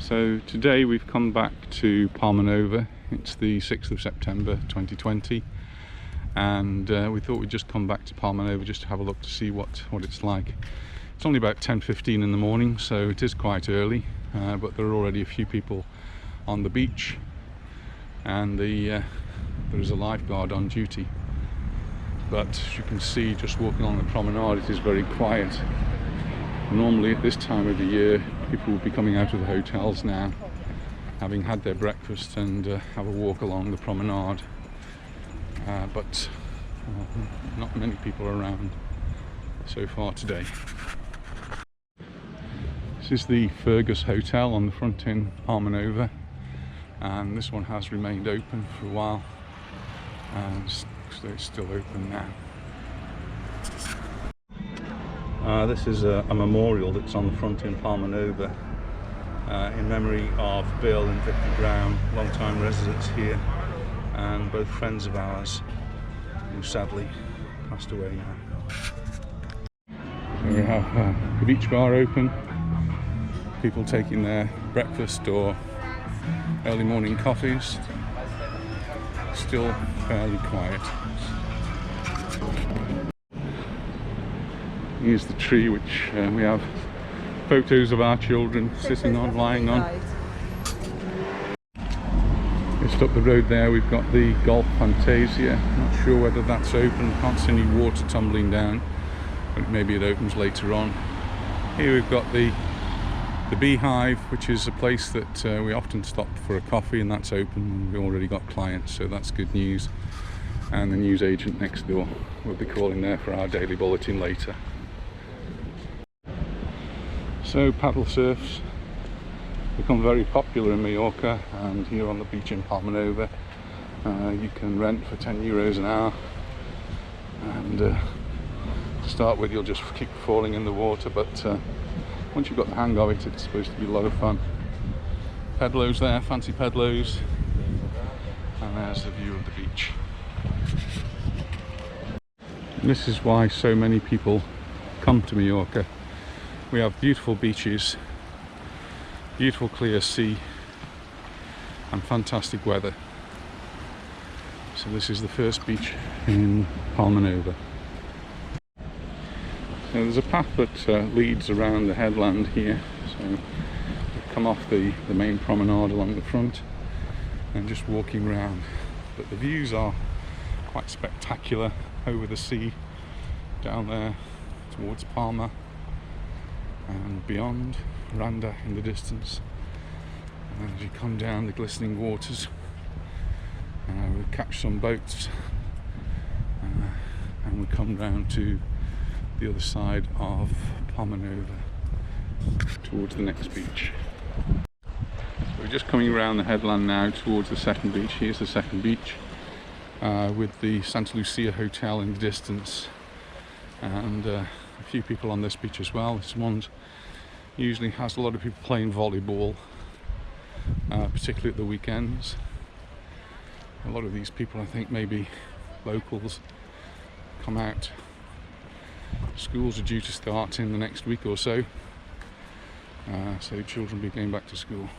So today we've come back to Palmanova. It's the 6th of September 2020, and we thought we'd just come back to Palmanova just to have a look to see what it's like. It's only about 10:15 in the morning, so it is quite early, but there are already a few people on the beach, and there is a lifeguard on duty. But as you can see, just walking along the promenade, it is very quiet. Normally at this time of the year, people will be coming out of the hotels now, having had their breakfast, and have a walk along the promenade. But not many people around so far today. This is the Fergus Hotel on the front in Palmanova, and this one has remained open for a while, and so it's still open now. This is a memorial that's on the front in Palmanova in memory of Bill and Vicky Brown, long-time residents here, and both friends of ours who sadly passed away now. So we have the beach bar open, people taking their breakfast or early morning coffees. Still fairly quiet. Here's the tree which we have photos of our children sitting on, lying on. Just up the road there we've got the Golf Fantasia. Not sure whether that's open, can't see any water tumbling down, but maybe it opens later on. Here we've got the Beehive, which is a place that we often stop for a coffee, and that's open. We've already got clients, so that's good news. And the news agent next door, we'll be calling there for our daily bulletin later. So paddle surfs become very popular in Mallorca, and here on the beach in Palmanova you can rent for €10 an hour, and to start with you'll just keep falling in the water, but once you've got the hang of it, it's supposed to be a lot of fun. Pedlos there, fancy pedlos, and there's the view of the beach. And this is why so many people come to Mallorca. We have beautiful beaches, beautiful clear sea, and fantastic weather. So this is the first beach in Palmanova. So there's a path that leads around the headland here. So we've come off the main promenade along the front and just walking around. But the views are quite spectacular over the sea, down there towards Palma and beyond, Randa in the distance. And as you come down the glistening waters, we'll catch some boats and we'll come round to the other side of Palmanova towards the next beach. So we're just coming around the headland now towards the second beach. Here's the second beach with the Santa Lucia Hotel in the distance, and a few people on this beach as well. This one usually has a lot of people playing volleyball, particularly at the weekends. A lot of these people, I think, maybe locals, come out. Schools are due to start in the next week or so, so children will be going back to school.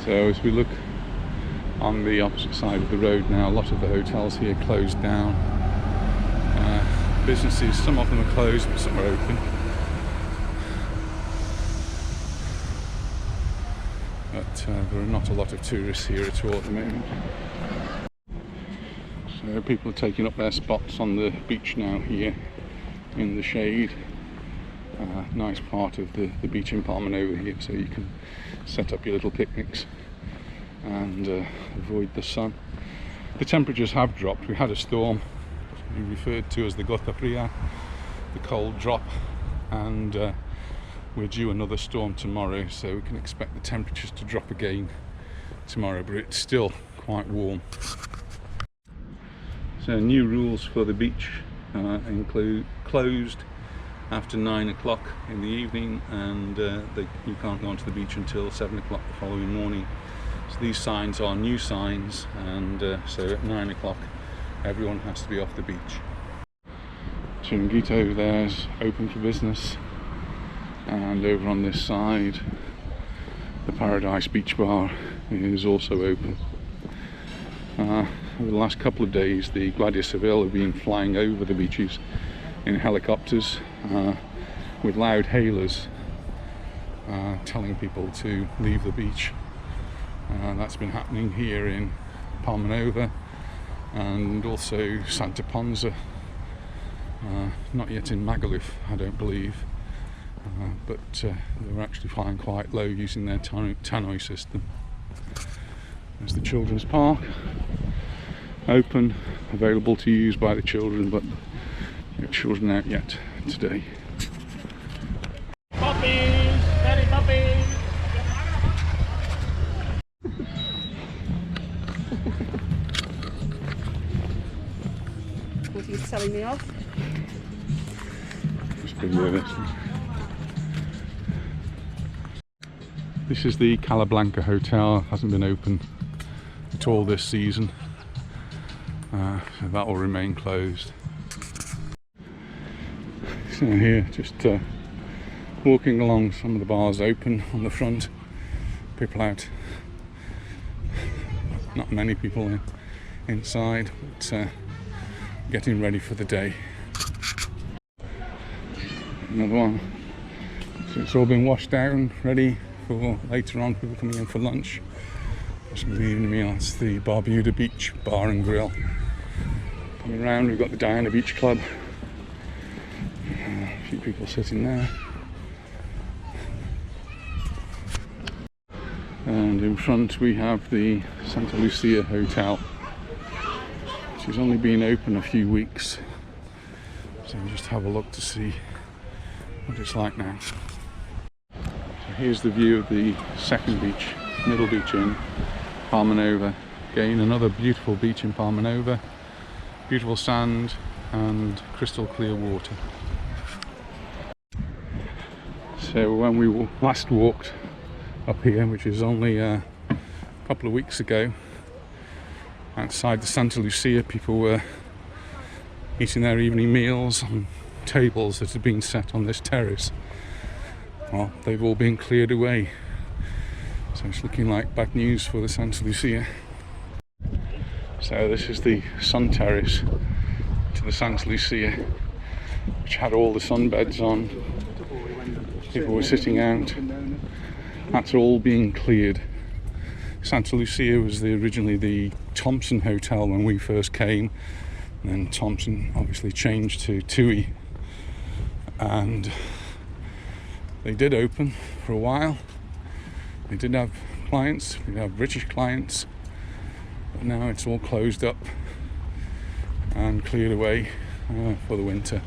So as we look on the opposite side of the road now, a lot of the hotels here closed down. Businesses, some of them are closed, but some are open. But there are not a lot of tourists here at all at the moment. So people are taking up their spots on the beach now here in the shade. Nice part of the beach in Palmanova here, so you can set up your little picnics and avoid the sun. The temperatures have dropped. We had a storm we referred to as the Gota Fria, the cold drop, and we're due another storm tomorrow, so we can expect the temperatures to drop again tomorrow, but it's still quite warm. So new rules for the beach include closed after 9 o'clock in the evening, and you can't go onto the beach until 7 o'clock the following morning. So these signs are new signs, and so at 9 o'clock everyone has to be off the beach. Chiringuito there is open for business. And over on this side, the Paradise Beach Bar is also open. Over the last couple of days, the Guardia Civil have been flying over the beaches in helicopters with loud hailers telling people to leave the beach. That's been happening here in Palmanova and also Santa Ponsa, not yet in Magaluf, I don't believe, but they were actually flying quite low using their tannoy system. There's the children's park, open, available to use by the children, but no children out yet today. Puppies! Daddy puppies! What are you telling me off? Just bring you this. This is the Calablanca Hotel. Hasn't been open at all this season, so that will remain closed. So here, just walking along, some of the bars open on the front, people out. Not many people inside, but getting ready for the day. Another one. So it's all been washed down, ready for later on, people coming in for lunch. It's going to be the evening meal. It's the Barbuda Beach Bar and Grill. Coming around, we've got the Diana Beach Club. A few people sitting there. And in front we have the Santa Lucia Hotel, which has only been open a few weeks. So we'll just have a look to see what it's like now. So here's the view of the second beach, Middle Beach in Palmanova. Again, another beautiful beach in Palmanova. Beautiful sand and crystal clear water. So when we last walked up here, which is only a couple of weeks ago, outside the Santa Lucia, people were eating their evening meals on tables that had been set on this terrace. Well, they've all been cleared away, so it's looking like bad news for the Santa Lucia. So this is the sun terrace to the Santa Lucia, which had all the sunbeds on. People were sitting out. That's all being cleared. Santa Lucia was originally the Thompson Hotel when we first came, and then Thompson obviously changed to TUI, and they did open for a while. They did have clients, we have British clients, but now it's all closed up and cleared away for the winter.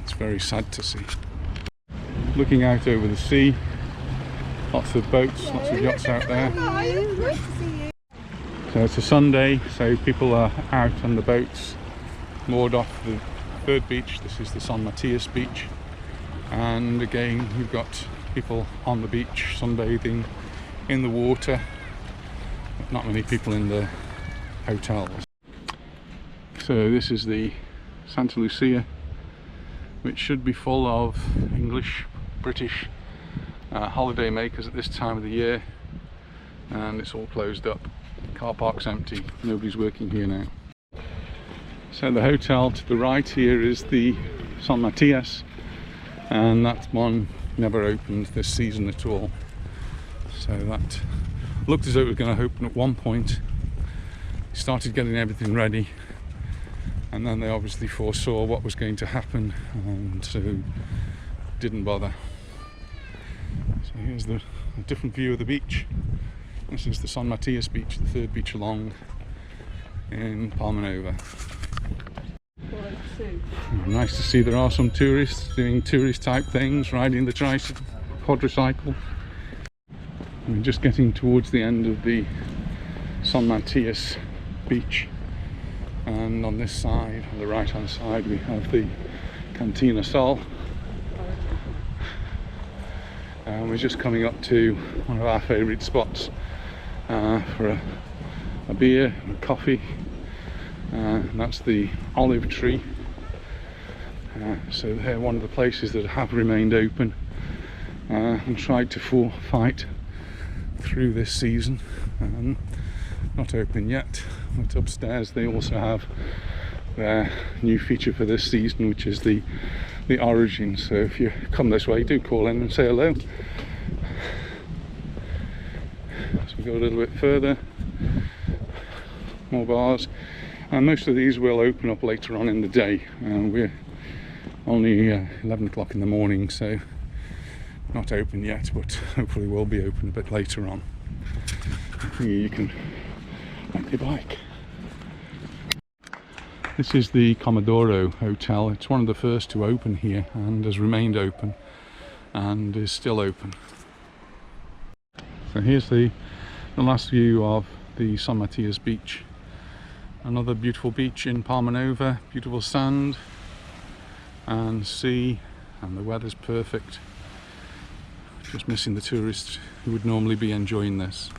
It's very sad to see. Looking out over the sea, lots of boats, lots of yachts out there. So it's a Sunday, so people are out on the boats, moored off the third beach. This is the San Matias beach, and again you've got people on the beach sunbathing in the water, but not many people in the hotels. So this is the Santa Lucia, which should be full of English, British holiday makers at this time of the year, and it's all closed up. Car park's empty, nobody's working here now. So the hotel to the right here is the San Matias, and that one never opened this season at all. So that looked as though it was going to open at one point. They started getting everything ready, and then they obviously foresaw what was going to happen, and so didn't bother. So here's a different view of the beach. This is the San Matias beach, the third beach along in Palmanova. Nice to see there are some tourists doing tourist type things, riding the quadricycle. We're just getting towards the end of the San Matias beach, and on this side, on the right hand side, we have the Cantina Sol. And we're just coming up to one of our favourite spots for a beer and a coffee, and that's the Olive Tree So they're one of the places that have remained open and tried to fight through this season. Not open yet, but upstairs they also have their new feature for this season, which is the Origin. So if you come this way, do call in and say hello. So we go a little bit further, more bars, and most of these will open up later on in the day. We're only 11 o'clock in the morning, so not open yet, but hopefully will be open a bit later on. Here you can rent your bike. This is the Comodoro Hotel. It's one of the first to open here and has remained open and is still open. So here's the last view of the San Matias beach. Another beautiful beach in Palmanova, beautiful sand and sea, and the weather's perfect. Just missing the tourists who would normally be enjoying this.